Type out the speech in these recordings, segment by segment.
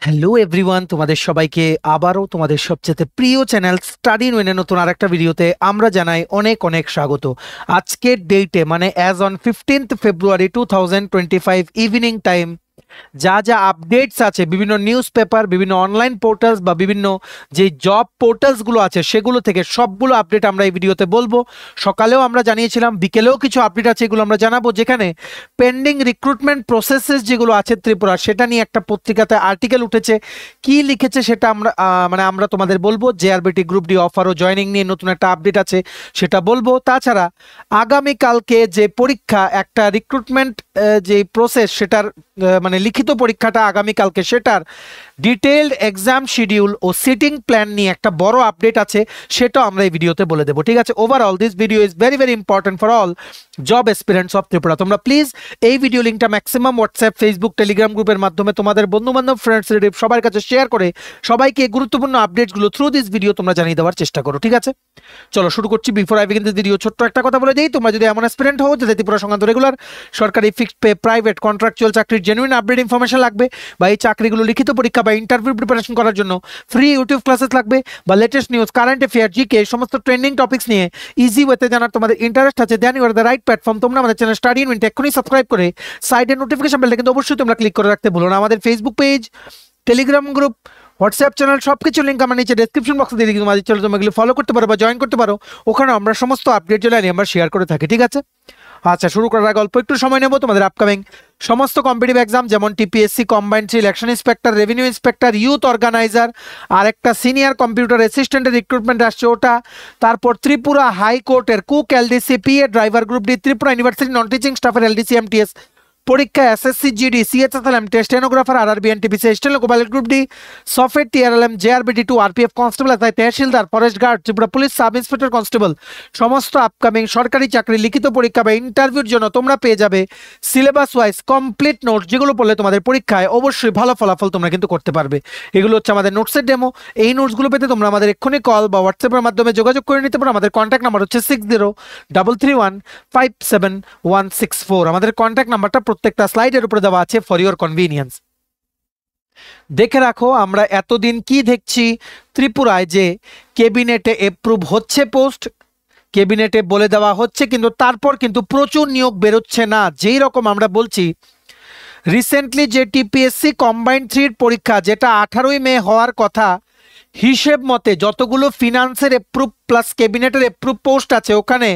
Hello everyone, তোমাদের সবাইকে আবারও তোমাদের সবচেয়ে প্রিয় চ্যানেল স্টাডি ইন ওয়েনে নতুন আরেকটা ভিডিওতে আমরা জানাই অনেক অনেক স্বাগত। আজকের ডেটে মানে as on 15th February 2025 evening time যা যা আপডেটস আছে বিভিন্ন নিউজ পেপার, বিভিন্ন অনলাইন পোর্টালস বা বিভিন্ন যে জব পোর্টালসগুলো আছে সেগুলো থেকে সবগুলো আপডেট আমরা এই ভিডিওতে বলবো। সকালেও আমরা জানিয়েছিলাম, বিকেলেও কিছু আপডেট আছে, এগুলো আমরা জানাবো। যেখানে পেন্ডিং রিক্রুটমেন্ট প্রসেসেস যেগুলো আছে ত্রিপুরা, সেটা নিয়ে একটা পত্রিকাতে আর্টিকেল উঠেছে। কি লিখেছে সেটা আমরা তোমাদের বলবো। জেআরবিটি গ্রুপ ডি অফার ও জয়েনিং নিয়ে নতুন একটা আপডেট আছে, সেটা বলবো। তাছাড়া আগামীকালকে যে পরীক্ষা, একটা রিক্রুটমেন্ট যে প্রসেস, সেটার মানে লিখিত পরীক্ষাটা আগামীকালকে, সেটার ডিটেইলড এক্সাম শিডিউল ও সিটিং প্ল্যান নিয়ে একটা বড় আপডেট আছে, সেটাও আমরা এই ভিডিওতে বলে দেবো। ঠিক আছে, overall this video is very very important for all job aspirants of Tripura. তোমরা প্লিজ এই ভিডিও লিঙ্কটা ম্যাক্সিমাম হোয়াটসঅ্যাপ, ফেসবুক, টেলিগ্রাম গ্রুপের মাধ্যমে তোমাদের বন্ধুবান্ধব, ফ্রেন্ডস, রিলেটিভ সবার কাছে শেয়ার করে সবাইকে গুরুত্বপূর্ণ আপডেটসগুলো থ্রু দিস ভিডিও তোমরা জানিয়ে দেওয়ার চেষ্টা করো। ঠিক আছে, চলো শুরু করছি। Before I begin this video ছোট্ট একটা কথা বলে দিই। তোমরা যদি এমন অ্যাসপিরেন্ট হও যাদের ত্রিপুরা সংক্রান্ত রেগুলার, সরকারি, ফিক্সড পে, প্রাইভেট, কন্ট্রাকচুয়াল চাকরির জেনুইন আপডেট ইনফরমেশন লাগবে, বা এই চাকরিগুলো লিখিত পরীক্ষা বা ইন্টারভিউ প্রিপারেশন করার জন্য ফ্রি ইউটিউব ক্লাসেস লাগবে, বা latest news, current affair, GK, সমস্ত ট্রেন্ডিং টপিকস নিয়ে ইজি ওয়েতে জানার তোমাদের ইন্টারেস্ট আছে, then you are the right platform. তোমরা আমাদের চ্যানেল স্টাডি ইন উইন্ট এক্ষুনি সাবস্ক্রাইব করে সাইডের নোটিফিকেশন বেলটা কিন্তু অবশ্যই তোমরা ক্লিক করে রাখতে ভুলো না। আমাদের Facebook page, Telegram group, WhatsApp channel সবকিছু লিঙ্ক আমার নিচে ডেসক্রিপশন বক্সে দিয়ে দিই। তোমাদের চলো তোমরা এগুলো ফলো করতে পারো বা জয়েন করতে পারো। ওখানে আমরা সমস্ত আপডেট চলে আমরা শেয়ার করে থাকি। ঠিক আছে, আচ্ছা শুরু করার আগে অল্প একটু সময় নেব। তোমাদের আপকামিং সমস্ত কম্পিটিটিভ এক্সাম, যেমন TPSC combined election inspector, revenue inspector, youth organiser, আর একটা সিনিয়র কম্পিউটার অ্যাসিস্ট্যান্টের রিক্রুটমেন্ট আসছে ওটা। তারপর ত্রিপুরা হাইকোর্টের cook, LDC, PA, driver group D, Tripura university non teaching স্টাফের এলডিসি এমটিএস পরীক্ষা, SSC GD, CHSL MT, stenographer, RRB, NTPC, steno copilot group D, software TRLM, JRBT 2, RPF constable, SI, tehsildar, forest guard, Tripura police sub inspector constable, সমস্ত upcoming সরকারি চাকরি লিখিত পরীক্ষা বা ইন্টারভিউর জন্য তোমরা পেয়ে যাবে সিলেবাস ওয়াইজ কমপ্লিট নোটস, যেগুলো পড়লে তোমাদের পরীক্ষায় অবশ্যই ভালো ফলাফল তোমরা কিন্তু করতে পারবে। এগুলো হচ্ছে আমাদের নোটসের ডেমো। এই নোটসগুলো পেতে তোমরা আমাদের এক্ষুনি কল বা হোয়াটসঅ্যাপের মাধ্যমে যোগাযোগ করে নিতে পারো। আমাদের কন্ট্যাক্ট নাম্বার হচ্ছে 6033157164। আমাদের কন্ট্যাক্ট নাম্বারটা প্রত্যেকটা স্লাইডের উপরে দেওয়া আছে ফর ইওর কনভিনিয়েন্স। দেখে রাখো, আমরা এতদিন কি দেখছি ত্রিপুরায়, যে ক্যাবিনেটে অ্যাপ্রুভ হচ্ছে পোস্ট, ক্যাবিনেটে বলে দেওয়া হচ্ছে, কিন্তু তারপর কিন্তু প্রচুর নিয়োগ বেরোচ্ছে না। যেই রকম আমরা বলছি রিসেন্টলি যে টিপিএসসি কম্বাইন্ড 3 পরীক্ষা, যেটা 18ই মে হওয়ার কথা, হিসেব মতে যতগুলো ফিনান্সের অ্যাপ্রুভ প্লাস ক্যাবিনেটের অ্যাপ্রুভ পোস্ট আছে, ওখানে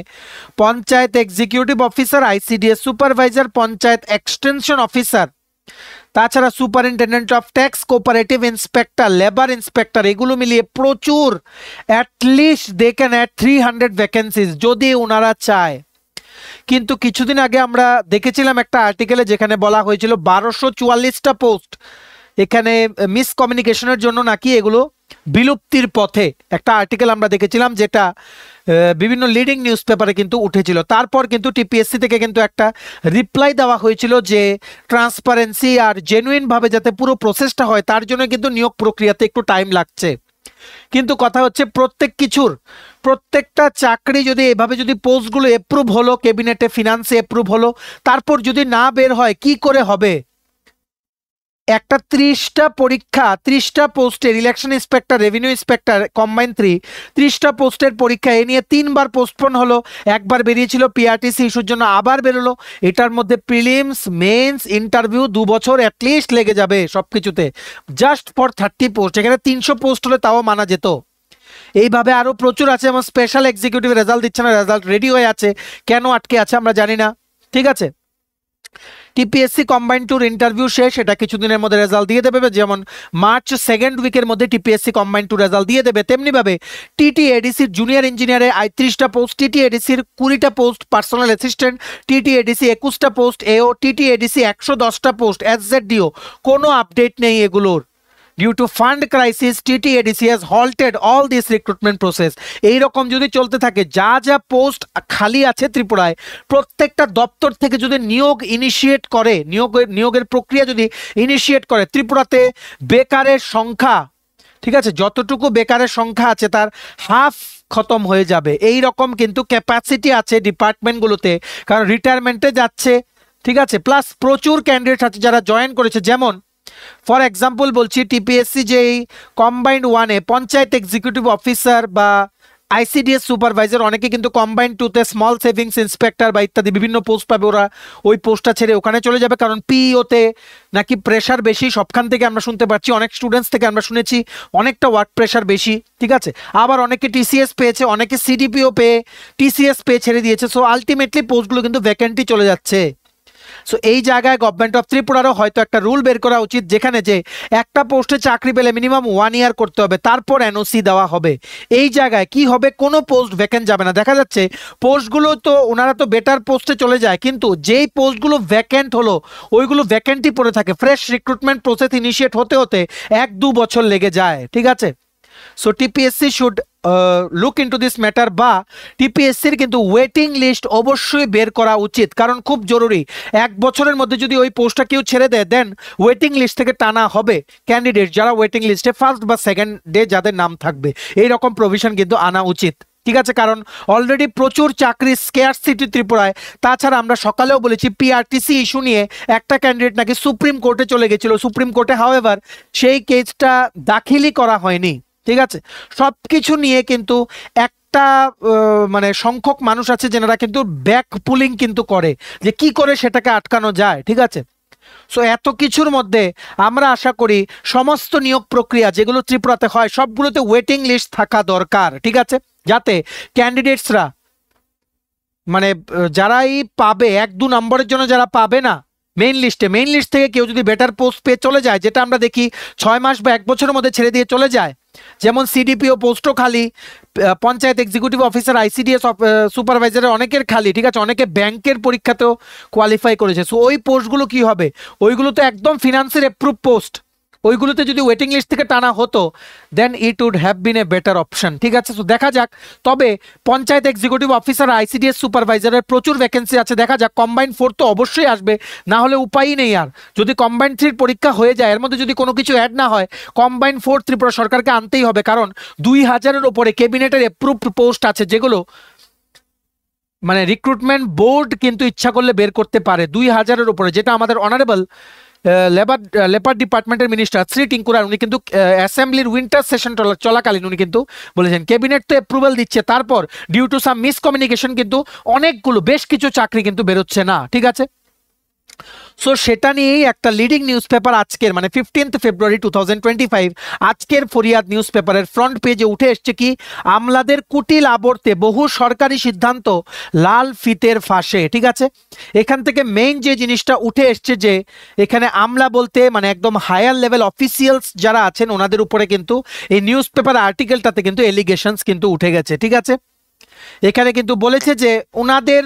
panchayat executive officer, ICDS supervisor, panchayat extension officer, তাছাড়া superintendent of tax, cooperative inspector, labour inspector, এগুলো মিলিয়ে প্রচুর, at least they can add 300 vacancies যদি ওনারা চায়। কিন্তু কিছুদিন আগে আমরা দেখেছিলাম একটা আর্টিকেলে, যেখানে বলা হয়েছিল 1244টা পোস্ট এখানে মিসকমিউনিকেশনের জন্য নাকি এগুলো বিলুপ্তির পথে। একটা আর্টিকেল আমরা দেখেছিলাম, যেটা বিভিন্ন লিডিং নিউজ পেপারে কিন্তু উঠেছিল। তারপর কিন্তু টিপিএসসি থেকে কিন্তু একটা রিপ্লাই দেওয়া হয়েছিল যে ট্রান্সপারেন্সি আর জেনুইনভাবে যাতে পুরো প্রসেসটা হয়, তার জন্য কিন্তু নিয়োগ প্রক্রিয়াতে একটু টাইম লাগছে। কিন্তু কথা হচ্ছে প্রত্যেকটা চাকরি যদি এভাবে, যদি পোস্টগুলো অ্যাপ্রুভ হলো, ক্যাবিনেটে ফিনান্সে অ্যাপ্রুভ হলো, তারপর যদি না বের হয় কি করে হবে? একটা 30টা পরীক্ষা, 30টা পোস্টের, election inspector, revenue inspector combined 30টা পোস্টের পরীক্ষা, এ নিয়ে 3বার পোস্টপোন হলো। একবার বেরিয়েছিল পিআরটিসি ইস্যুর জন্য, আবার বেরোলো। এটার মধ্যে প্রিলিমস, মেন্স, ইন্টারভিউ 2 বছর অ্যাটলিস্ট লেগে যাবে সবকিছুতে, জাস্ট ফর 30 পোস্ট। এখানে 300 পোস্ট হলে তাও মানা যেত। এইভাবে আরো প্রচুর আছে। এবং স্পেশাল এক্সিকিউটিভ রেজাল্ট দিচ্ছে না, রেজাল্ট রেডি হয়ে আছে, কেন আটকে আছে আমরা জানি না। ঠিক আছে, টিপিএসসি কম্বাইন্ড 2 ইন্টারভিউ শেষ, এটা কিছুদিনের মধ্যে রেজাল্ট দিয়ে দেবে। যেমন মার্চ 2nd উইকের মধ্যে টিপিএসসি কম্বাইন্ড 2 রেজাল্ট দিয়ে দেবে, তেমনিভাবে টিটিএডিসির জুনিয়র ইঞ্জিনিয়ারে 38টা পোস্ট, টিটিএডিসির 20টা পোস্ট, পার্সোনাল অ্যাসিস্ট্যান্ট টিটিএডিসি 21টা পোস্ট, এও টিটিএডিসি 110টা পোস্ট, এসজেডডিও কোনো আপডেট নেই এগুলোর। Due to fund crisis, TTADC has halted all this recruitment process. এই রকম যদি চলতে থাকে, যা যা পোস্ট খালি আছে ত্রিপুরায়, প্রত্যেকটা দপ্তর থেকে যদি নিয়োগ ইনিশিয়েট করে, নিয়োগের প্রক্রিয়া যদি ইনিশিয়েট করে, ত্রিপুরাতে বেকারের সংখ্যা, ঠিক আছে, যতটুকু বেকারের সংখ্যা আছে তার হাফ খতম হয়ে যাবে। এই রকম কিন্তু ক্যাপাসিটি আছে ডিপার্টমেন্টগুলোতে, কারণ রিটায়ারমেন্টে যাচ্ছে। ঠিক আছে, প্লাস প্রচুর ক্যান্ডিডেট আছে যারা জয়েন করেছে। যেমন ফর এক্সাম্পল বলছি, টিপিএসসি যে কম্বাইন্ড 1-এ পঞ্চায়েত এক্সিকিউটিভ অফিসার বা আইসিডিএস সুপারভাইজার, অনেকে কিন্তু কম্বাইন্ড 2-তে স্মল সেভিংস ইন্সপেক্টর বা ইত্যাদি বিভিন্ন পোস্ট পাবে, ওরা ওই পোস্টটা ছেড়ে ওখানে চলে যাবে, কারণ পিইওতে নাকি প্রেশার বেশি। সবখান থেকে আমরা শুনতে পাচ্ছি, অনেক স্টুডেন্টস থেকে আমরা শুনেছি অনেকটা ওয়ার্ক প্রেশার বেশি, ঠিক আছে। আবার অনেকে টিসিএস পেয়েছে, অনেকে সিডিপিও পেয়ে টিসিএস পেয়ে ছেড়ে দিয়েছে। সো আলটিমেটলি পোস্টগুলো কিন্তু ভ্যাকেন্টই চলে যাচ্ছে। সো এই জায়গায় গভর্নমেন্ট অফ ত্রিপুরারও হয়তো একটা রুল বের করা উচিত, যেখানে যে একটা পোস্টে চাকরি পেলে মিনিমাম 1 ইয়ার করতে হবে, তারপর এনওসি দেওয়া হবে। এই জায়গায় কি হবে, কোনো পোস্ট ভ্যাকেন্ট যাবে না। দেখা যাচ্ছে পোস্টগুলো তো ওনারা তো বেটার পোস্টে চলে যায়, কিন্তু যেই পোস্টগুলো ভ্যাকেন্ট হলো ওইগুলো ভ্যাকেন্টই পড়ে থাকে। ফ্রেশ রিক্রুটমেন্ট প্রসেস ইনিশিয়েট হতে হতে 1-2 বছর লেগে যায়, ঠিক আছে। So TPSC should look into this matter, বা টিপিএসসির কিন্তু ওয়েটিং লিস্ট অবশ্যই বের করা উচিত, কারণ খুব জরুরি। 1 বছরের মধ্যে যদি ওই পোস্টটা কেউ ছেড়ে দেয়, দেন ওয়েটিং লিস্ট থেকে টানা হবে ক্যান্ডিডেট যারা ওয়েটিং লিস্টে ফার্স্ট বা সেকেন্ড ডে যাদের নাম থাকবে। এই রকম প্রভিশন কিন্তু আনা উচিত, ঠিক আছে। কারণ অলরেডি প্রচুর চাকরি স্কেয়ারসিটি ত্রিপুরায়। তাছাড়া আমরা সকালেও বলেছি পিআরটিসি ইস্যু নিয়ে একটা ক্যান্ডিডেট নাকি সুপ্রিম কোর্টে চলে গেছিল। সুপ্রিম কোর্টে হাওয়েভার সেই কেসটা দাখিলই করা হয়নি, ঠিক আছে। সব কিছু নিয়ে কিন্তু একটা মানে সংখ্যক মানুষ আছে যেনারা কিন্তু ব্যাক পুলিং কিন্তু করে, যে কি করে সেটাকে আটকানো যায়, ঠিক আছে। সো এত কিছুর মধ্যে আমরা আশা করি সমস্ত নিয়োগ প্রক্রিয়া যেগুলো ত্রিপুরাতে হয় সবগুলোতে ওয়েটিং লিস্ট থাকা দরকার, ঠিক আছে, যাতে ক্যান্ডিডেটসরা মানে যারাই পাবে 1-2 নম্বরের জন্য যারা পাবে না মেইন লিস্ট থেকে কেউ যদি বেটার পোস্ট পেয়ে চলে যায়, যেটা আমরা দেখি 6 মাস বা 1 বছরের মধ্যে ছেড়ে দিয়ে চলে যায়, যেমন সিডিপিও পোস্টও খালি, পঞ্চায়েত এক্সিকিউটিভ অফিসার আইসিডিএস সুপারভাইজারের অনেকের খালি, ঠিক আছে। অনেকে ব্যাংকের পরীক্ষাতেও কোয়ালিফাই করেছে। সো ওই পোস্টগুলো কি হবে, ওইগুলো তো একদম ফিনান্সের অ্যাপ্রুভ পোস্ট, ওইগুলোতে যদি ওয়েটিং লিস্ট থেকে টানা হতো then it would have been a better option, ঠিক আছে। তো দেখা যাক। তবে পঞ্চায়েত এক্সিকিউটিভ অফিসার আইসিডিএস সুপারভাইজারের প্রচুর ভ্যাকেন্সি আছে, দেখা যাক। কম্বাইন্ড 4 তো অবশ্যই আসবে, না হলে উপায়ই নেই আর। যদি কম্বাইন্ড 3 পরীক্ষা হয়ে যায়, এর মধ্যে যদি কোনো কিছু অ্যাড না হয়, কম্বাইন্ড 4 ত্রিপুরা সরকারকে আনতেই হবে, কারণ 2000-এর ওপরে ক্যাবিনেটের অ্যাপ্রুভড পোস্ট আছে, যেগুলো মানে রিক্রুটমেন্ট বোর্ড কিন্তু ইচ্ছা করলে বের করতে পারে 2000-এর উপরে, যেটা আমাদের অনারেবল লেবার ডিপার্টমেন্টের মিনিস্টার শ্রী টিঙ্কুরার, উনি কিন্তু অ্যাসেম্বলির উইন্টার সেশন চলাকালীন উনি কিন্তু বলেছেন ক্যাবিনেট তো অ্যাপ্রুভাল দিচ্ছে, তারপর ডিউ টু সাম মিসকমিউনিকেশন কিন্তু অনেকগুলো বেশ কিছু চাকরি কিন্তু বেরোচ্ছে না, ঠিক আছে। সো সেটা নিয়েই একটা লিডিং নিউজ পেপার আজকের মানে 15 ফেব্রুয়ারি 2025 আজকের ফরিয়াদ নিউজ পেপারের ফ্রন্ট পেজে উঠে এসছে কি, আমলাদের কুটিল আবর্তে বহু সরকারি সিদ্ধান্ত লাল ফিতের ফাঁসে, ঠিক আছে। এখান থেকে মেইন যে জিনিসটা উঠে এসছে যে এখানে আমলা বলতে মানে একদম হায়ার লেভেল অফিসিয়ালস যারা আছেন ওনাদের উপরে কিন্তু এই নিউজ পেপার আর্টিকেলটাতে কিন্তু এলিগেশনস কিন্তু উঠে গেছে, ঠিক আছে। এখানে কিন্তু বলেছে যে ওনাদের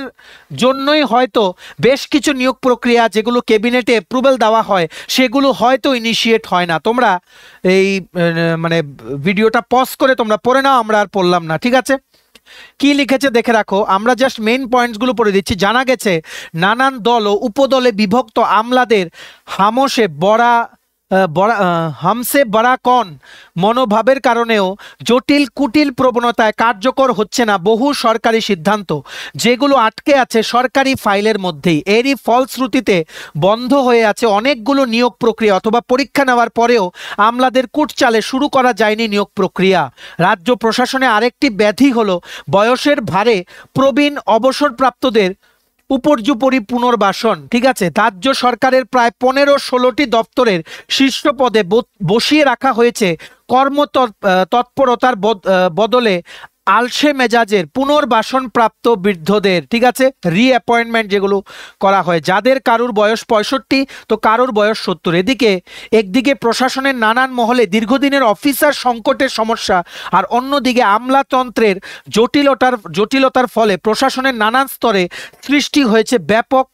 জন্যই হয়তো বেশ কিছু নিয়োগ প্রক্রিয়া যেগুলো ক্যাবিনেটে অ্যাপ্রুভাল দেওয়া হয় সেগুলো হয়তো ইনিশিয়েট হয় না। তোমরা এই মানে ভিডিওটা পজ করে তোমরা পড়ে নাও, আমরা আর পড়লাম না, ঠিক আছে। কি লিখেছে দেখে রাখো, আমরা জাস্ট মেইন পয়েন্টসগুলো পড়ে দিচ্ছি। জানা গেছে নানান দল ও উপদলে বিভক্ত আমলাদের হামসে বড়া কন মনোভাবের কারণেও জটিল কুটিল প্রবণতায় কার্যকর হচ্ছে না বহু সরকারি সিদ্ধান্ত, যেগুলো আটকে আছে সরকারি ফাইলের মধ্যেই। এরই ফলশ্রুতিতে বন্ধ হয়ে আছে অনেকগুলো নিয়োগ প্রক্রিয়া, অথবা পরীক্ষা নেওয়ার পরেও আমলাদের কুটচালে শুরু করা যায়নি নিয়োগ প্রক্রিয়া। রাজ্য প্রশাসনে আরেকটি ব্যাধি হলো বয়সের ভারে প্রবীণ অবসরপ্রাপ্তদের উপর্যুপরি পুনর্বাসন, ঠিক আছে। রাজ্য সরকারের প্রায় 15-16টি দপ্তরের শীর্ষ পদে বসিয়ে রাখা হয়েছে কর্মতৎপরতার বদলে আলসে মেজাজের পুনর্বাসন প্রাপ্ত বৃদ্ধদের, ঠিক আছে, রিঅ্যাপয়েন্টমেন্ট যেগুলো করা হয়, যাদের কারুর বয়স 65 তো কারুর বয়স 70। একদিকে প্রশাসনের নানান মহলে দীর্ঘদিনের অফিসার সংকটের সমস্যা, আর অন্যদিকে আমলাতন্ত্রের জটিলতার ফলে প্রশাসনের নানান স্তরে সৃষ্টি হয়েছে ব্যাপক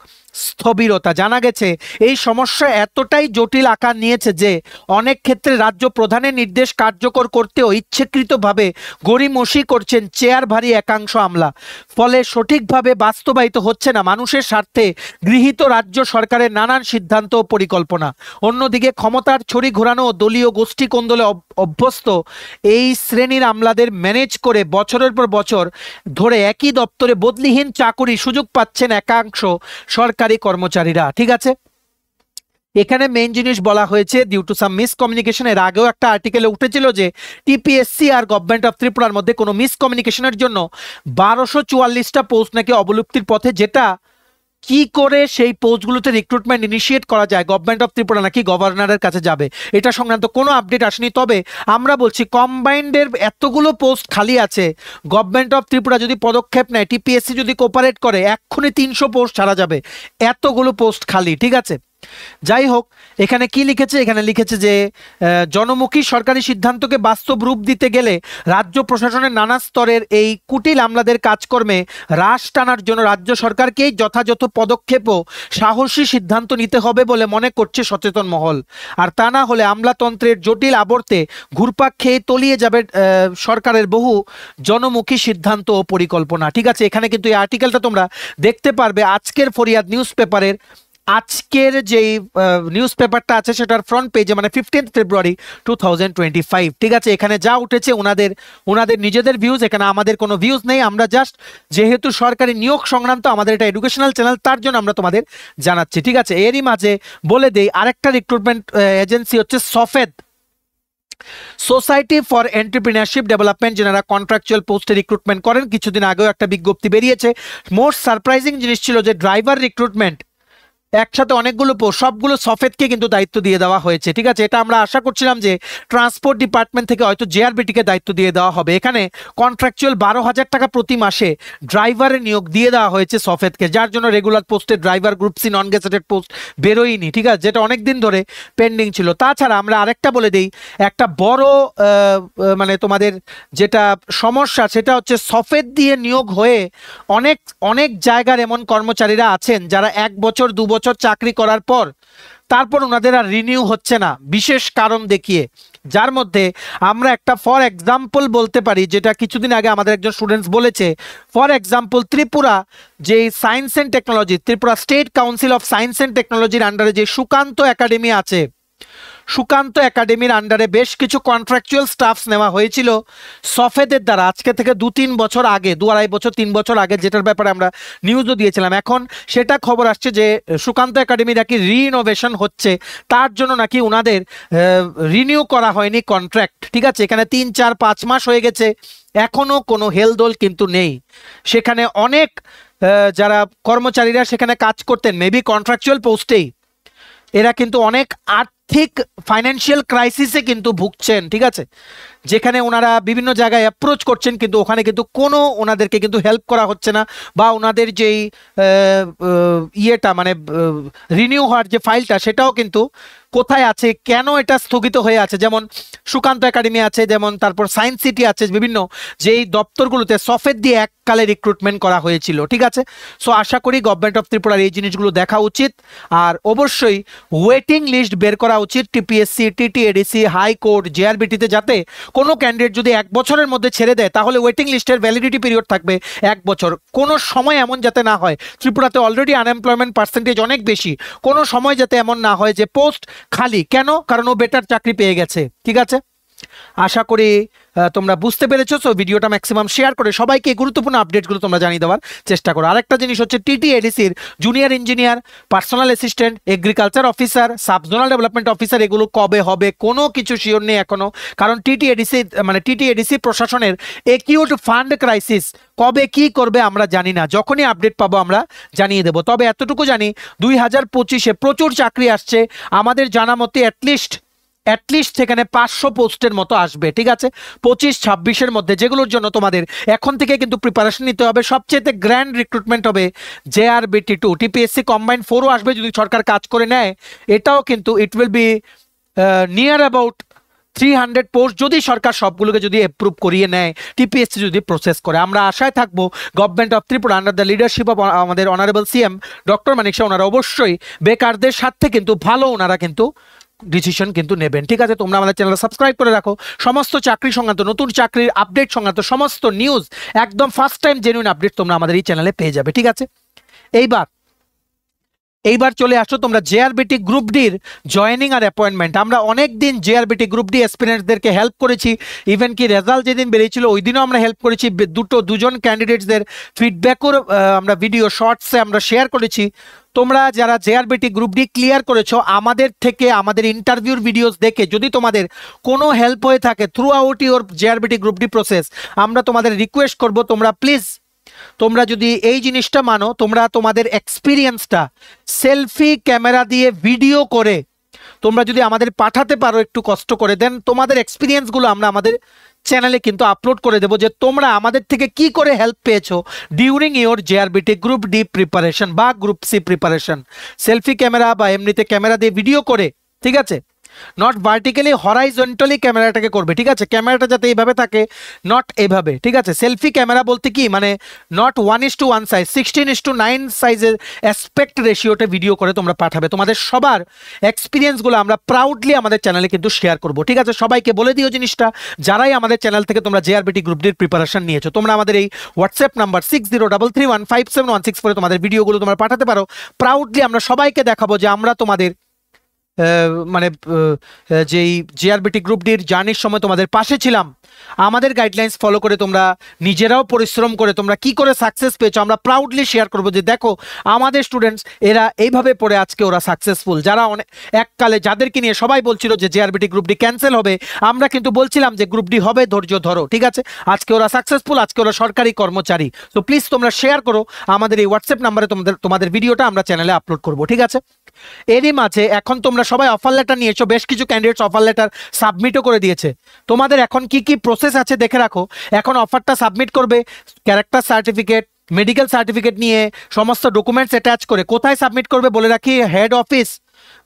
স্থবিরতা। জানা গেছে এই সমস্যা এতটাই জটিল আকার নিয়েছে যে অনেক ক্ষেত্রে রাজ্য প্রধানের নির্দেশ কার্যকর করতেও ইচ্ছাকৃতভাবে গড়িমসি করছেন চেয়ারভারী একাংশ আমলা, ফলে সঠিকভাবে বাস্তবায়িত হচ্ছে না মানুষের স্বার্থে গৃহীত রাজ্য সরকারের নানান সিদ্ধান্ত ও পরিকল্পনা। অন্যদিকে ক্ষমতার ছড়ি ঘোরানো ও দলীয় গোষ্ঠী কোন্দলে অভ্যস্ত এই শ্রেণীর আমলাদের ম্যানেজ করে বছরের পর বছর ধরে একই দপ্তরে বদলিহীন চাকুরি সুযোগ পাচ্ছেন একাংশ সরকারি কর্মচারীরা, ঠিক আছে। এখানে মেইন জিনিস বলা হয়েছে ডিউ টু সাম মিসকমিউনিকেশন। এর আগেও একটা আর্টিকেলে উঠেছিল যে টিপিএসসি আর গভর্নমেন্ট অফ ত্রিপুরার মধ্যে কোনো মিসকমিউনিকেশনের জন্য 1244টা পোস্ট নাকি অবলুপ্তির পথে, যেটা কি করে সেই পোস্টগুলোতে রিক্রুটমেন্ট ইনিশিয়েট করা যায় গভর্নমেন্ট অফ ত্রিপুরা নাকি গভর্নরের কাছে যাবে, এটা সংক্রান্ত কোনো আপডেট আসেনি। তবে আমরা বলছি কম্বাইন্ডের এতগুলো পোস্ট খালি আছে, গভর্নমেন্ট অফ ত্রিপুরা যদি পদক্ষেপ নেয়, টিপিএসসি যদি কোপারেট করে, এক্ষুনি 300 পোস্ট ছাড়া যাবে, এতগুলো পোস্ট খালি। ঠিক আছে, যাই হোক, এখানে কি লিখেছে, এখানে লিখেছে যে জনমুখী সরকারি সিদ্ধান্তকে বাস্তব রূপ দিতে গেলে রাজ্য প্রশাসনের নানা স্তরের এই কুটিল আমলাদের কাজকর্মে হ্রাস টানার জন্য রাজ্য সরকারকেই যথাযথ পদক্ষেপ ও সাহসী সিদ্ধান্ত নিতে হবে বলে মনে করছে সচেতন মহল। আর তা না হলে আমলাতন্ত্রের জটিল আবর্তে ঘুরপাক খেয়ে তলিয়ে যাবে সরকারের বহু জনমুখী সিদ্ধান্ত ও পরিকল্পনা। ঠিক আছে, এখানে কিন্তু এই আর্টিকেলটা তোমরা দেখতে পারবে আজকের ফরিয়াদ নিউজ পেপারের। আজকের যেই নিউজ পেপারটা আছে সেটার ফ্রন্ট পেজে, মানে 15 ফেব্রুয়ারি 2025। ঠিক আছে, এখানে যা উঠেছে ওনাদের নিজেদের ভিউজ, এখানে আমাদের কোনো ভিউজ নেই। আমরা জাস্ট যেহেতু সরকারি নিয়োগ সংক্রান্ত আমাদের এটা এডুকেশনাল চ্যানেল, তার জন্য আমরা তোমাদের জানাচ্ছি। ঠিক আছে, এরই মাঝে বলে দেই আরেকটা রিক্রুটমেন্ট এজেন্সি হচ্ছে সফেদ, সোসাইটি ফর এন্টারপ্রিনারশিপ ডেভেলপমেন্ট, যারা কন্ট্রাকচুয়াল পোস্টে রিক্রুটমেন্ট করেন। কিছুদিন আগেও একটা বিজ্ঞপ্তি বেরিয়েছে। মোস্ট সারপ্রাইজিং জিনিস ছিল যে ড্রাইভার রিক্রুটমেন্ট একসাথে অনেকগুলো পোস্ট, সবগুলো সফেদকে কিন্তু দায়িত্ব দিয়ে দেওয়া হয়েছে। ঠিক আছে, এটা আমরা আশা করছিলাম যে ট্রান্সপোর্ট ডিপার্টমেন্ট থেকে হয়তো জেআরবিটিকে দায়িত্ব দিয়ে দেওয়া হবে। এখানে কন্ট্রাকচুয়াল 12,000 টাকা প্রতি মাসে ড্রাইভারের নিয়োগ দিয়ে দেওয়া হয়েছে সফেদকে, যার জন্য রেগুলার পোস্টে driver group C non gazetted post বেরোয়নি। ঠিক আছে, যেটা অনেকদিন ধরে পেন্ডিং ছিল। তাছাড়া আমরা আরেকটা বলে দিই, একটা বড় মানে তোমাদের যেটা সমস্যা সেটা হচ্ছে সফেদ দিয়ে নিয়োগ হয়ে অনেক অনেক জায়গার এমন কর্মচারীরা আছেন যারা 1 বছর 2 বছর চাকরি করার পর তারপর ওনাদের আর রিনিউ হচ্ছে না বিশেষ কারণ দেখিয়ে, যার মধ্যে আমরা একটা ফর এক্সাম্পল বলতে পারি, যেটা কিছুদিন আগে আমাদের একজন স্টুডেন্টস বলেছে। ফর এক্সাম্পল ত্রিপুরা যে science and technology, Tripura state council of science and টেকনোলজির আন্ডারে যে সুকান্ত একাডেমি আছে, সুকান্ত একাডেমির আন্ডারে বেশ কিছু কন্ট্রাকচুয়াল স্টাফস নেওয়া হয়েছিল সফেদের দ্বারা আজকে থেকে 2-3 বছর আগে, 2-2.5 বছর 3 বছর আগে, যেটার ব্যাপারে আমরা নিউজও দিয়েছিলাম। এখন সেটা খবর আসছে যে সুকান্ত একাডেমি নাকি রিইনোভেশন হচ্ছে, তার জন্য নাকি ওনাদের রিনিউ করা হয়নি কন্ট্রাক্ট। ঠিক আছে, এখানে 3-4-5 মাস হয়ে গেছে, এখনো কোনো হেলদোল কিন্তু নেই। সেখানে অনেক যারা কর্মচারীরা সেখানে কাজ করতেন মেবি কন্ট্রাকচুয়াল পোস্টেই, এরা কিন্তু অনেক আর্থিক ফাইন্যান্সিয়াল ক্রাইসিসে কিন্তু ভুগছেন। ঠিক আছে, যেখানে ওনারা বিভিন্ন জায়গায় অ্যাপ্রোচ করছেন কিন্তু ওখানে কিন্তু কোনো ওনাদেরকে কিন্তু হেল্প করা হচ্ছে না, বা ওনাদের যেই ইয়েটা মানে রিনিউ হওয়ার যে ফাইলটা সেটাও কিন্তু কোথায় আছে, কেন এটা স্থগিত হয়ে আছে। যেমন সুকান্ত একাডেমি আছে, যেমন তারপর সায়েন্স সিটি আছে, বিভিন্ন যেই দপ্তরগুলোতে সফেদ দিয়ে এককালে রিক্রুটমেন্ট করা হয়েছিল। ঠিক আছে, সো আশা করি গভর্নমেন্ট অফ ত্রিপুরার এই জিনিসগুলো দেখা উচিত, আর অবশ্যই ওয়েটিং লিস্ট বের করা উচিত টিপিএসসি, টিটিএডিসি, হাইকোর্ট, জেআরবিটিতে, যাতে কোনো ক্যান্ডিডেট যদি 1 বছরের মধ্যে ছেড়ে দেয় তাহলে ওয়েটিং লিস্টের ভ্যালিডিটি পিরিয়ড থাকবে 1 বছর। কোনো সময় এমন যাতে না হয়, ত্রিপুরাতে অলরেডি আনএমপ্লয়মেন্ট পার্সেন্টেজ অনেক বেশি, কোনো সময় যাতে এমন না হয় যে পোস্ট খালি, কেন, কারণ ও বেটার চাকরি পেয়ে গেছে। ঠিক আছে, আশা করি তোমরা বুঝতে পেরেছো। সো ভিডিওটা ম্যাক্সিমাম শেয়ার করে সবাইকে গুরুত্বপূর্ণ আপডেটগুলো তোমরা জানিয়ে দেওয়ার চেষ্টা করো। আরেকটা জিনিস হচ্ছে টিটিএডিসির junior engineer, personal assistant, agriculture officer, subzonal development officer, এগুলো কবে হবে কোনো কিছু শিওর নেই এখনো, কারণ টিটিএডিসি প্রশাসনের একিউট ফান্ড ক্রাইসিস, কবে কি করবে আমরা জানি না, যখনই আপডেট পাবো আমরা জানিয়ে দেবো। তবে এতটুকু জানি 2025-এ প্রচুর চাকরি আসছে, আমাদের জানা মতে অ্যাটলিস্ট সেখানে 500 পোস্টের মতো আসবে। ঠিক আছে, 25-26-এর মধ্যে, যেগুলোর জন্য তোমাদের এখন থেকে কিন্তু প্রিপারেশন নিতে হবে। সবচেয়ে গ্র্যান্ড রিক্রুটমেন্ট হবে জেআরবিটি 2, টিপিএসসি কম্বাইন 4ও আসবে যদি সরকার কাজ করে নেয়। এটাও কিন্তু it will be near about 300 post, যদি সরকার সবগুলোকে যদি অ্যাপ্রুভ করিয়ে নেয়, টিপিএসসি যদি প্রসেস করে। আমরা আশায় থাকবো government of Tripura under the leadership of আমাদের অনারেবল সিএম ডক্টর মানিক শাহ, ওনারা অবশ্যই বেকারদের সাথে কিন্তু ভালো ওনারা কিন্তু ডিসিশন কিন্তু নেবেন। ঠিক আছে, তোমরা আমাদের চ্যানেল সাবস্ক্রাইব করে রাখো, সমস্ত চাকরি সংক্রান্ত, নতুন চাকরির আপডেট সংক্রান্ত সমস্ত নিউজ একদম ফার্স্ট টাইম জেনুইন আপডেট তোমরা আমাদের এই চ্যানেলে পেয়ে যাবে। ঠিক আছে, এইবার এইবার চলে আসো তোমরা জেআরবিটি গ্রুপ ডির জয়েনিং আর অ্যাপয়েন্টমেন্ট। আমরা অনেক দিন জেআরবিটি গ্রুপ ডি অ্যাসপিরেন্টসদেরকে হেল্প করেছি, ইভেন কি রেজাল্ট যেদিন বেরিয়েছিল ওই দিনও আমরা হেল্প করেছি। দুজন ক্যান্ডিডেটসদের ফিডব্যাকও আমরা ভিডিও শর্টসে আমরা শেয়ার করেছি। তোমরা যারা জেআরবিটি গ্রুপ ডি ক্লিয়ার করেছো, আমাদের থেকে আমাদের ইন্টারভিউর ভিডিওস দেখে যদি তোমাদের কোনো হেল্প হয়ে থাকে through out your JRBT group D process, আমরা তোমাদের রিকোয়েস্ট করব তোমরা প্লিজ, তোমরা যদি এই জিনিসটা মানো, তোমরা তোমাদের এক্সপিরিয়েন্সটা সেলফি ক্যামেরা দিয়ে ভিডিও করে তোমরা যদি আমাদের পাঠাতে পারো একটু কষ্ট করে, দেন তোমাদের এক্সপিরিয়েন্সগুলো আমরা আমাদের চ্যানেলে কিন্তু আপলোড করে দেবো যে তোমরা আমাদের থেকে কি করে হেল্প পেয়েছো during your JRBT group D preparation বা group C preparation. Selfie camera বা এমনিতে ক্যামেরা দিয়ে ভিডিও করে, ঠিক আছে, নট ভার্টিক্যালি, হরাইজন্টালি ক্যামেরাটাকে করবে, ঠিক আছে, ক্যামেরাটা যাতে এইভাবে থাকে, নট এইভাবে, ঠিক আছে। সেলফি ক্যামেরা বলতে কি মানে নট 1:1 সাইজ, 16:9 সাইজের অ্যাসপেক্ট রেশিওতে ভিডিও করে তোমরা পাঠাবে। তোমাদের সবার এক্সপিরিয়েন্সগুলো আমরা প্রাউডলি আমাদের চ্যানেলে কিন্তু শেয়ার করব, ঠিক আছে। সবাইকে বলে দিও জিনিসটা, যারাই আমাদের চ্যানেল থেকে তোমরা জেআরবিটি গ্রুপ ডির প্রিপারেশন নিয়েছো, তোমরা আমাদের এই হোয়াটসঅ্যাপ নাম্বার 6033157116 করে তোমাদের ভিডিওগুলো তোমরা পাঠাতে পারো। প্রাউডলি আমরা সবাইকে দেখাবো যে আমরা তোমাদের মানে যেই জেআরবিটি গ্রুপ ডির জার্নির সময় তোমাদের পাশে ছিলাম, আমাদের গাইডলাইন্স ফলো করে তোমরা নিজেরাও পরিশ্রম করে তোমরা কি করে সাকসেস পেয়েছো আমরা প্রাউডলি শেয়ার করবো যে দেখো আমাদের স্টুডেন্টস এরা এইভাবে পড়ে আজকে ওরা সাকসেসফুল। যারা অনেক এককালে যাদেরকে নিয়ে সবাই বলছিল যে জেআরবিটি গ্রুপ ডি ক্যান্সেল হবে, আমরা কিন্তু বলছিলাম যে গ্রুপ ডি হবে, ধৈর্য ধরো, ঠিক আছে। আজকে ওরা সাকসেসফুল, আজকে ওরা সরকারি কর্মচারী। তো প্লিজ তোমরা শেয়ার করো, আমাদের এই হোয়াটসঅ্যাপ নাম্বারে তোমাদের ভিডিওটা আমরা চ্যানেলে আপলোড করবো, ঠিক আছে। এরই মাঝে এখন তোমরা সবাই অফার লেটার নিয়েছো, বেশ কিছু ক্যান্ডিডেটস অফার লেটার সাবমিটও করে দিয়েছে। তোমাদের এখন কি কি প্রসেস আছে দেখে রাখো। এখন অফারটা সাবমিট করবে, ক্যারেক্টার সার্টিফিকেট, মেডিকেল সার্টিফিকেট নিয়ে সমস্ত ডকুমেন্টস অ্যাটাচ করে কোথায় সাবমিট করবে বলে রাখি, হেড অফিস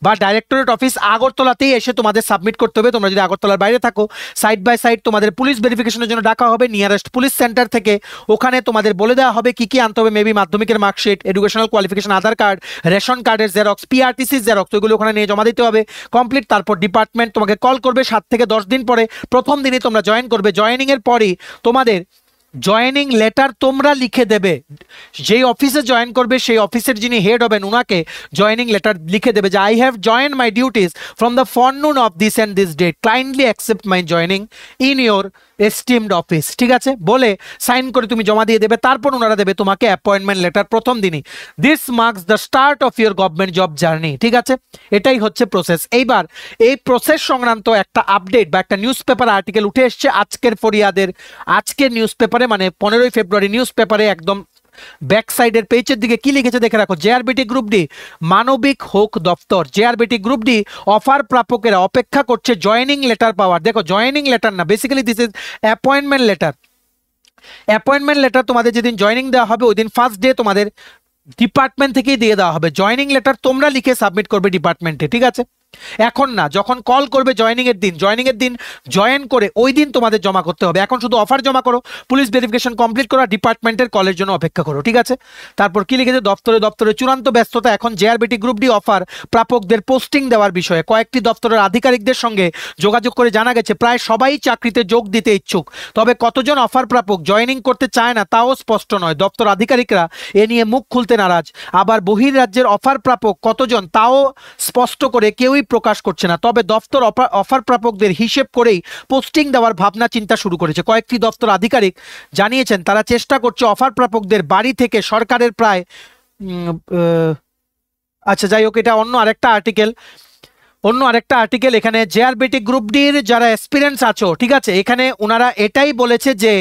বা ডাইরেক্টরেট অফিস আগরতলাতেই এসে তোমাদের সাবমিট করতে হবে। তোমরা যদি আগরতলার বাইরে থাকো, সাইড বাই সাইড তোমাদের পুলিশ ভেরিফিকেশনের জন্য ডাকা হবে নিয়ারেস্ট পুলিশ সেন্টার থেকে। ওখানে তোমাদের বলে দেওয়া হবে কি কি আনতে হবে, মেবি মাধ্যমিকের মার্কশিট, এডুকেশনাল কোয়ালিফিকেশন, আধার কার্ড, রেশন কার্ডের জেরক্স, পিআরটিসির জেরক্স, ওইগুলো ওখানে নিয়ে জমা দিতে হবে কমপ্লিট। তারপর ডিপার্টমেন্ট তোমাকে কল করবে 7 থেকে 10 দিন পরে, প্রথম দিনই তোমরা জয়েন করবে। জয়েনিংয়ের পরই তোমাদের জয়েনিং লেটার তোমরা লিখে দেবে, যেই অফিসে জয়েন করবে সেই অফিসের যিনি হেড হবেন ওনাকে জয়েনিং লেটার লিখে দেবে যে I have join my duties from the forenoon of this and this date, kindly accept my joining in your esteemed office, ঠিক আছে, বলে সাইন করে তুমি জমা দিয়ে দেবে। তারপর ওনারা দেবে তোমাকে অ্যাপয়েন্টমেন্ট লেটার প্রথম দিনই। This marks the start of your government job journey, ঠিক আছে, এটাই হচ্ছে প্রসেস। এইবার এই প্রসেস সংক্রান্ত একটা আপডেট বা একটা নিউজ পেপার আর্টিকেল উঠে এসছে আজকের ফরিয়াদের, আজকের নিউজ পেপারে মানে 15ই ফেব্রুয়ারি নিউজ পেপারে একদম ব্যাক সাইডের পেজের দিকে কি লিখেছে দেখে রাখো। জেআরবিটি গ্রুপ ডি মানবিক হক দপ্তর, জেআরবিটি গ্রুপ ডি অফার প্রাপকেরা অপেক্ষা করছে জয়েনিং লেটার পাওয়ার। দেখো জয়েনিং লেটার না, basically this is appointment letter. Appointment letter তোমাদের যেদিন জয়েনিং দেওয়া হবে ওই দিন ফার্স্ট ডে তোমাদের ডিপার্টমেন্ট থেকেই দিয়ে দেওয়া হবে। জয়েনিং লেটার তোমরা লিখে সাবমিট করবে ডিপার্টমেন্টে, ঠিক আছে, এখন না, যখন কল করবে জয়েনিং এর দিন জয়েন করে ওই দিন তোমাদের জমা করতে হবে। এখন শুধু অফার জমা করো, পুলিশ ভেরিফিকেশন কমপ্লিট করো, ডিপার্টমেন্টের কলের জন্য অপেক্ষা করো, ঠিক আছে। তারপর কি লিখেছে, দপ্তরে চূড়ান্ত ব্যস্ততা এখন জেআরবিটি গ্রুপ ডি অফার প্রাপকদের পোস্টিং দেওয়ার বিষয়ে কয়েকটি দপ্তরের আধিকারিকদের সঙ্গে যোগাযোগ করে জানা গেছে প্রায় সবাই চাকরিতে যোগ দিতে ইচ্ছুক, তবে কতজন অফার প্রাপক জয়েনিং করতে চায় না তাও স্পষ্ট নয়। দপ্তর আধিকারিকরা এ নিয়ে মুখ খুলতে নারাজ। আবার বহির্রাজ্যের অফার প্রাপক কতজন তাও স্পষ্ট করে কেউই প্রকাশ করছে না। তবে দপ্তর অফার প্রাপকদের হিসেব করেই পোস্টিং দেওয়ার ভাবনা চিন্তা শুরু করেছে। কয়েকটি দপ্তর আধিকারিক জানিয়েছেন তারা চেষ্টা করছে অফার প্রাপকদের বাড়ি থেকে সরকারের প্রায় আচ্ছা যাই হোক, এটা অন্য আরেকটা আর্টিকেল। এখানে জেআরবিটি গ্রুপ ডির যারা এক্সপিরিয়েন্স আছো, ঠিক আছে, এখানে ওনারা এটাই বলেছে যে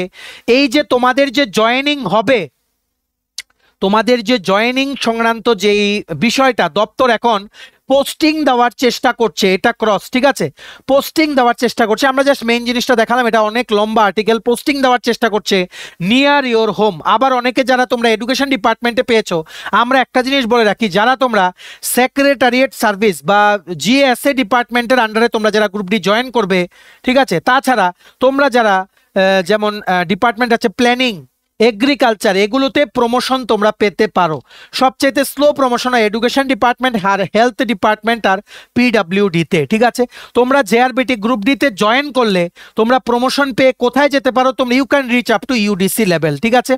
এই যে তোমাদের যে জয়েনিং হবে, তোমাদের যে জয়েনিং সংক্রান্ত যেই বিষয়টা দপ্তর এখন পোস্টিং দেওয়ার চেষ্টা করছে, এটা ক্রস, ঠিক আছে, পোস্টিং দেওয়ার চেষ্টা করছে। আমরা জাস্ট মেইন জিনিসটা দেখালাম, এটা অনেক লম্বা আর্টিকেল। পোস্টিং দেওয়ার চেষ্টা করছে নিয়ার ইয়োর হোম। আবার অনেকে যারা তোমরা এডুকেশন ডিপার্টমেন্টে পেয়েছো, আমরা একটা জিনিস বলে রাখি, যারা তোমরা সেক্রেটারিয়েট সার্ভিস বা জিএসএ ডিপার্টমেন্টের আন্ডারে তোমরা যারা গ্রুপ ডি জয়েন করবে, ঠিক আছে, তাছাড়া তোমরা যারা যেমন ডিপার্টমেন্ট আছে প্ল্যানিং, এগ্রিকালচার, এগুলোতে প্রমোশন তোমরা পেতে পারো। সবচেয়ে স্লো প্রমোশন হয় এডুকেশন ডিপার্টমেন্ট আর হেলথ ডিপার্টমেন্ট আর পিডব্লিউডিতে। ঠিক আছে, তোমরা জেআরবিটি গ্রুপ ডিতে জয়েন করলে তোমরা প্রমোশন পেয়ে কোথায় যেতে পারো, তোমরা you can reach up to UDC level. ঠিক আছে,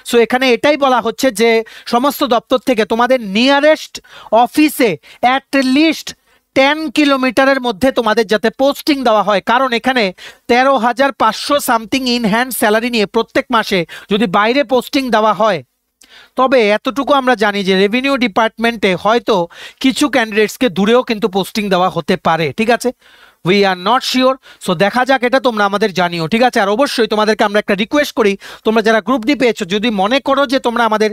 সো এখানে এটাই বলা হচ্ছে যে সমস্ত দপ্তর থেকে তোমাদের নিয়ারেস্ট অফিসে অ্যাট লিস্ট 10 কিলোমিটারের মধ্যে তোমাদের যাতে পোস্টিং দেওয়া হয়, কারণ এখানে 13,500 সামথিং ইন হ্যান্ড স্যালারি নিয়ে প্রত্যেক মাসে যদি বাইরে পোস্টিং দেওয়া হয়, তবে এতটুকু আমরা জানি যে রেভিনিউ ডিপার্টমেন্টে হয়তো কিছু ক্যান্ডিডেটসকে দূরেও কিন্তু পোস্টিং দেওয়া হতে পারে। ঠিক আছে, we are not sure, so দেখা যাক, এটা তোমরা আমাদের জানিও। ঠিক আছে, আর অবশ্যই তোমাদেরকে আমরা একটা রিকোয়েস্ট করি, তোমরা যারা গ্রুপ ডি পেয়েছো, যদি মনে করো যে তোমরা আমাদের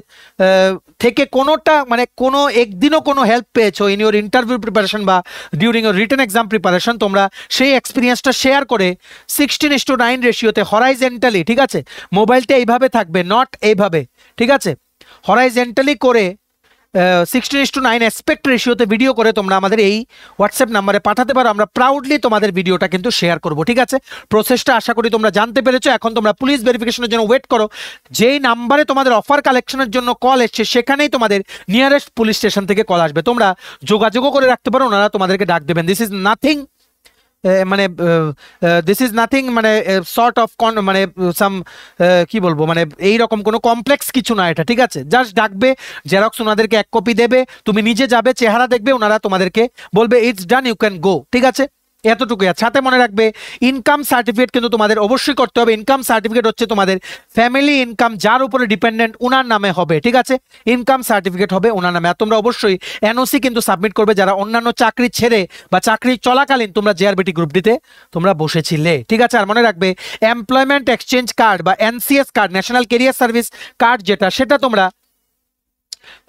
থেকে কোনোটা মানে কোনো একদিনও কোনো হেল্প পেয়েছো ইন ইউর ইন্টারভিউ প্রিপারেশন বা during your written exam preparation, তোমরা সেই এক্সপিরিয়েন্সটা শেয়ার করে 16:9 রেশিওতে হরাইজেন্টালি, ঠিক আছে, মোবাইলটা এইভাবে থাকবে, নট এইভাবে, ঠিক আছে, হরাইজেন্টালি করে 16:9 অ্যাসপেক্ট রেশিওতে ভিডিও করে তোমরা আমাদের এই হোয়াটসঅ্যাপ নাম্বারে পাঠাতে পারো। আমরা প্রাউডলি তোমাদের ভিডিওটা কিন্তু শেয়ার করব। ঠিক আছে, প্রসেসটা আশা করি তোমরা জানতে পেরেছো। এখন তোমরা পুলিশ ভেরিফিকেশনের জন্য ওয়েট করো। যেই নাম্বারে তোমাদের অফার কালেকশনের জন্য কল এসছে, সেখানেই তোমাদের নিয়ারেস্ট পুলিশ স্টেশন থেকে কল আসবে। তোমরা যোগাযোগও করে রাখতে পারো, ওনারা তোমাদেরকে ডাক দেবেন। দিস ইজ নাথিং মানে দিস ইজ নাথিং মানে সর্ট অফ মানে সাম কি বলবো, মানে এইরকম কোনো কমপ্লেক্স কিছু না এটা। ঠিক আছে, জাস্ট ডাকবে, জেরক্স ওনাদেরকে 1 কপি দেবে, তুমি নিজে যাবে, চেহারা দেখবে, ওনারা তোমাদেরকে বলবে it's done, you can go. ঠিক আছে, এতটুকুই। আর সাথে মনে রাখবে, ইনকাম সার্টিফিকেট কিন্তু তোমাদের অবশ্যই করতে হবে। ইনকাম সার্টিফিকেট হচ্ছে তোমাদের ফ্যামিলি ইনকাম যার উপরে ডিপেন্ডেন্ট ওনার নামে হবে। ঠিক আছে, ইনকাম সার্টিফিকেট হবে ওনার নামে। আর তোমরা অবশ্যই এনওসি কিন্তু সাবমিট করবে যারা অন্যান্য চাকরি ছেড়ে বা চাকরি চলাকালীন তোমরা জেআরবিটি গ্রুপ ডিতে তোমরা বসেছিলে। ঠিক আছে, আর মনে রাখবে এমপ্লয়মেন্ট এক্সচেঞ্জ কার্ড বা NCS card, national career service card যেটা, সেটা তোমরা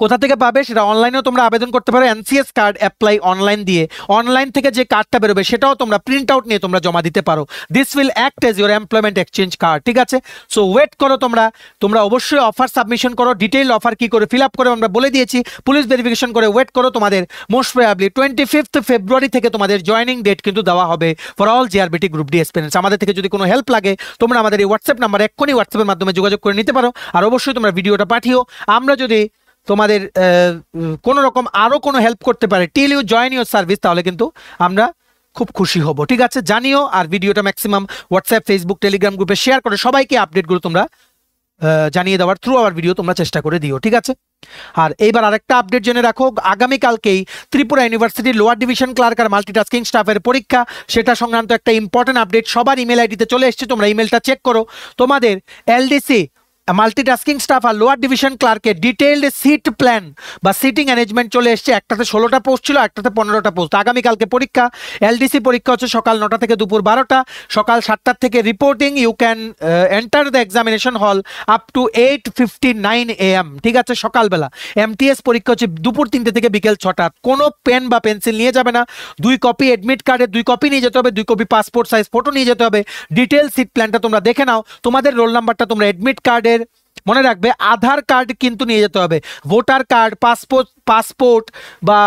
কোথা থেকে পাবে, সেটা অনলাইনেও তোমরা আবেদন করতে পারো। এনসিএস কার্ড অ্যাপ্লাই অনলাইন দিয়ে, অনলাইন থেকে যে কার্ডটা বেরোবে সেটাও তোমরা প্রিন্ট আউট নিয়ে তোমরা জমা দিতে পারো। This will act age your employment exchange card. ঠিক আছে, সো ওয়েট করো, তোমরা অবশ্যই অফার সাবমিশন করো। ডিটেইল অফার কি করে ফিল আপ করে আমরা বলে দিয়েছি। পুলিশ ভেরিফিকেশন করে ওয়েট করো। তোমাদের মোস্ট প্রবাবলি 25 ফেব্রুয়ারি থেকে তোমাদের জয়নিং ডেট কিন্তু দেওয়া হবে for all JRBT group D aspirants. আমাদের থেকে যদি কোনো হেল্প লাগে, তোমরা আমাদের এই হোয়াটসঅ্যাপ নাম্বার এক্ষুনি হোয়াটসঅ্যাপের মাধ্যমে যোগাযোগ করে নিতে পারো। আর অবশ্যই তোমরা ভিডিওটা পাঠিও। আমরা যদি তোমাদের কোনো রকম আরো কোনো হেল্প করতে পারে till you join your service, তাহলে কিন্তু আমরা খুব খুশি হব। ঠিক আছে, জানিও। আর ভিডিওটা ম্যাক্সিমাম হোয়াটসঅ্যাপ, ফেসবুক, টেলিগ্রাম গ্রুপে শেয়ার করে সবাইকে আপডেটগুলো তোমরা জানিয়ে দেওয়ার থ্রু আওয়ার ভিডিও তোমরা চেষ্টা করে দিও। ঠিক আছে, আর এইবার আরেকটা আপডেট জেনে রাখো, আগামীকালকেই ত্রিপুরা ইউনিভার্সিটির লোয়ার ডিভিশন ক্লার্ক আর মাল্টিটাস্কিং স্টাফের পরীক্ষা, সেটা সংক্রান্ত একটা ইম্পর্টেন্ট আপডেট সবার ইমেল আইডিতে চলে এসেছে। তোমরা ইমেলটা চেক করো। তোমাদের এলডিসি মাল্টিটাস্কিং স্টাফ আর লোয়ার ডিভিশন ক্লার্কের ডিটেইলড সিট প্ল্যান বা সিটিং অ্যারেঞ্জমেন্ট চলে এসছে। একটাতে 16টা পোস্ট ছিল, একটাতে 15টা পোস্ট। আগামীকালকে পরীক্ষা। এলডিসি পরীক্ষা হচ্ছে সকাল 9টা থেকে দুপুর 12টা, সকাল 7টা থেকে reporting. You can enter the examination hall up to 8:59 AM। ঠিক আছে, সকালবেলা। এমটিএস পরীক্ষা হচ্ছে দুপুর 3টে থেকে বিকেল 6টা। কোনো পেন বা পেন্সিল নিয়ে যাবে না। 2 কপি অ্যাডমিট কার্ডের 2 কপি নিয়ে যেতে হবে, 2 কপি পাসপোর্ট সাইজ ফটো নিয়ে যেতে হবে। ডিটেল সিট প্ল্যানটা তোমরা দেখে নাও। তোমাদের রোল নাম্বারটা তোমরা অ্যাডমিট কার্ডের মনে রাখবে, আধার কার্ড কিন্তু নিয়ে যেতে হবে। ভোটার কার্ড, পাসপোর্ট বা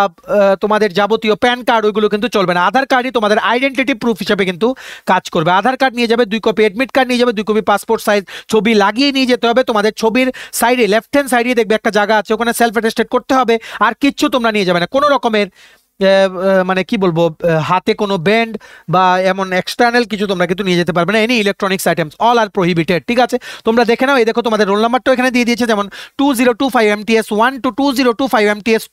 তোমাদের যাবতীয় প্যান কার্ড ওইগুলো কিন্তু চলবে না। আধার কার্ডই তোমাদের আইডেন্টিটি প্রুফ হিসেবে কিন্তু কাজ করবে। আধার কার্ড নিয়ে যাবে, 2 কপি অ্যাডমিট কার্ড নিয়ে যাবে, 2 কপি পাসপোর্ট সাইজ ছবি লাগিয়ে নিয়ে যেতে হবে। তোমাদের ছবির সাইডে লেফট হ্যান্ড সাইডে দেখবে একটা জায়গা আছে, ওখানে সেলফ অ্যাটেস্টেড করতে হবে। আর কিচ্ছু তোমরা নিয়ে যাবে না, কোনো রকমের মানে কি বলবো, হাতে কোনো ব্যান্ড বা এমন এক্সটার্নাল কিছু তোমরা কিন্তু নিয়ে যেতে পারবে না। এনি ইলেকট্রনিক্স আইটেমস অল আর প্রহিবিটেড। ঠিক আছে, তোমরা দেখে নাও। এই দেখো তোমাদের রোল নাম্বারটা এখানে দিয়ে দিয়েছে, যেমন 2025 MTS 1 to 2025 MTS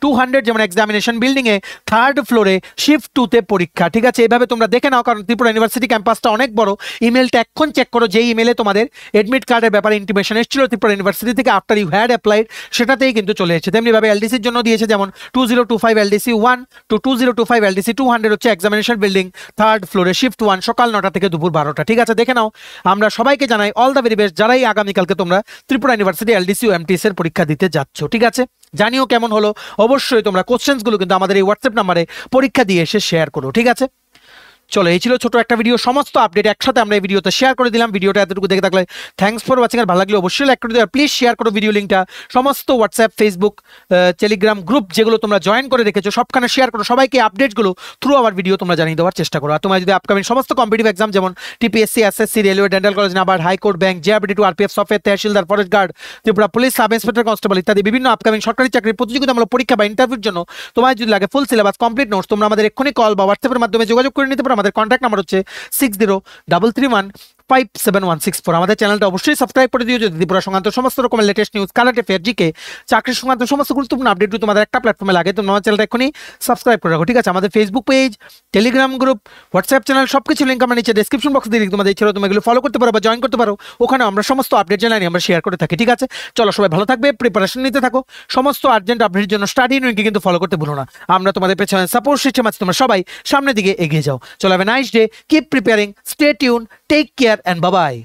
200, যেমন এক্সামিনেশন বিল্ডিং এ 3rd ফ্লোরে শিফট 2 তে পরীক্ষা। ঠিক আছে, এইভাবে তোমরা দেখে নাও, কারণ ত্রিপুরা ইউনিভার্সিটি ক্যাম্পাসটা অনেক বড়। ইমেলটা এখন চেক করো, যেই ইমেলে তোমাদের এডমিট কার্ডের ব্যাপারে ইন্টিমেশন এসেছিল ত্রিপুরা ইউনিভার্সিটি থেকে আফটার ইউ হ্যাড অ্যাপ্লাইড, সেটাতেই কিন্তু চলে এসেছে। তেমনিভাবে এলডিসির জন্য দিয়েছে, যেমন 2025 LDC 1 to 2025 LDC 200 হচ্ছে এক্সামিনেশন বিল্ডিং 3rd ফ্লোরে শিফট 1, সকাল 9টা থেকে দুপুর 12টা। ঠিক আছে, দেখে নাও। আমরা সবাইকে জানাই অল দ্য ভেরি বেস্ট, যারাই আগামীকালকে তোমরা ত্রিপুরা ইউনিভার্সিটি এলডিসি ও এমটিএস এর পরীক্ষা দিতে যাচ্ছ। ঠিক আছে, জানিও কেমন হলো। অবশ্যই তোমরা কোশ্চেন্সগুলো কিন্তু আমাদের এই হোয়াটসঅ্যাপ নাম্বারে পরীক্ষা দিয়ে এসে শেয়ার করো। ঠিক আছে, চলো এই ছিল ছোট একটা ভিডিও, সমস্ত আপডেট একসাথে আমরা এই ভিডিওতে শেয়ার করে দিলাম। ভিডিওটা এতটুকু দেখে থাকলে থ্যাঙ্কস ফর ওয়াচিং, আর ভালো লাগলে অবশ্যই লাইক করে দিও, আর প্লিজ শেয়ার করো ভিডিও লিঙ্কটা সমস্ত হোয়াটসঅ্যাপ, ফেসবুক, টেলিগ্রাম গ্রুপ যেগুলো তোমরা জয়েন করে রেখেছো সবখানে শেয়ার করো, সবাইকে আপডেটগুলো থ্রু আওয়ার ভিডিও তোমরা জানিয়ে দেওয়ার চেষ্টা করো। আর তোমরা যদি আপকামিং সমস্ত কম্পিটিটিভ এক্সাম যেমন TPSC, SSC, railway, dental college, NABARD, high court, bank, জিআরপি2, RPF, software, tehsildar, forest guard, Tripura police, sub inspector, constable ইত্যাদি বিভিন্ন আপকামিং সরকারি চাকরির প্রতিযোগিতামূলক পরীক্ষা বা ইন্টারভিউর জন্য তোমার যদি লাগে ফুল সিলেবাস কমপ্লিট নোটস, তোমরা আমাদের এক্ষুনি কল বা হোয়াটসঅ্যাপের মাধ্যমে যোগাযোগ করে নিতে পারো। আমাদের কন্ট্যাক্ট নাম্বার হচ্ছে 6033157164। আমাদের চ্যানেলটা অবশ্যই সাবস্ক্রাইব করে দিও যদি ত্রিপুরা সংক্রান্ত সমস্ত রকমের latest news, current affair, GK, চাকরি সংক্রান্ত সমস্ত গুরুত্বপূর্ণ আপডেট তোমাদের একটা প্ল্যাটফর্মে লাগে। তোমরা আমার চ্যানেলটা এখনই সাবস্ক্রাইব করে রাখো, ঠিক আছে? আমাদের Facebook page, Telegram group, WhatsApp channel সবকিছু লিঙ্ক আমরা নিচে ডেসক্রিপশন বক্সে দিয়ে দিই, তোমাদের ইচ্ছে হলে তুমি এগুলো ফলো করতে পারো বা জয়েন করতে পারো। ওখানে আমরা সমস্ত আপডেট জানাই আমরা শেয়ার করে থাকি, ঠিক আছে? চলো সবাই ভালো থাকবে, প্রিপারেশন নিতে থাকো, সমস্ত আর্জেন্ট আপডেটের জন্য স্টাডি ইউনিটকে কিন্তু ফলো করতে ভুলো না। আমরা তোমাদের পেছনে সাপোর্ট সিস্টেম আছে, তোমরা সবাই সামনের দিকে এগিয়ে যাও। চলো have a nice day, keep preparing, stay tune, take care and bye by.